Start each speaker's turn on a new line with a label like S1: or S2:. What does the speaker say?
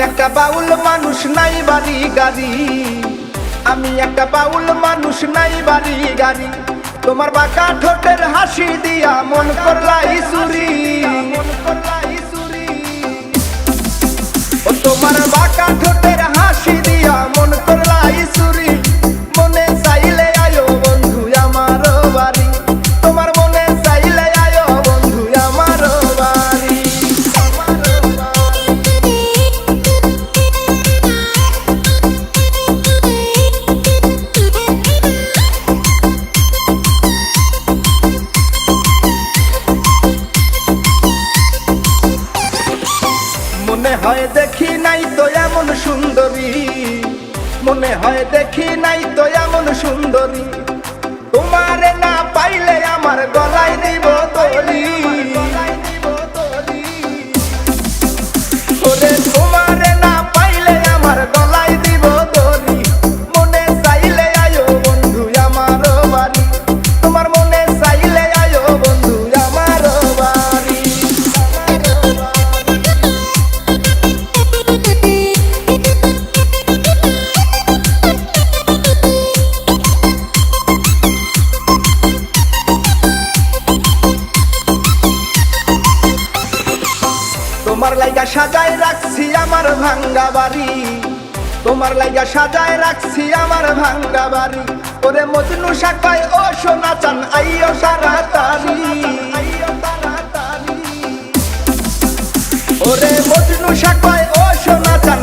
S1: একটা বাউল মানুষ নাই বাড়ি গাড়ি, আমি একটা বাউল মানুষ নাই বাড়ি গাড়ি। তোমার বাঁকা ঠোঁটের হাসি দিয়া মন করলাই চুরি, ও তোমার বাঁকা ঠোঁটের হাসি দিয়া মন করলাই চুরি। মনে চাইলে আয়ো বন্ধু আমার বাড়ি, তোমার মনে চাইলে আয়ো বন্ধু আমার বাড়ি। মনে হয় দেখি নাই তো এমন সুন্দরী, মনে হয় দেখি নাই তো এমন সুন্দরী। তোমারে না পাইলে আমার গলায় দিব দড়ি, ওরে তোমারে না পাইলে আমার গলায় দিব দড়ি। মনে চাইলে আয়ো বন্ধু আমার বাড়ি, তোমার মনে চাইলে আয়ো বন্ধু আমার বাড়ি। তোমার লাইগা সাজায় রাখছি আমার ভাঙ্গা বাড়ি, তোমার লাইগা সাজায় রাখছি আমার ভাঙ্গা বাড়ি। ওরে মজনু শাখায় ও সোনা চান আইও তাড়াতাড়ি, ওরে মজনু শাখায় ও সোনা চান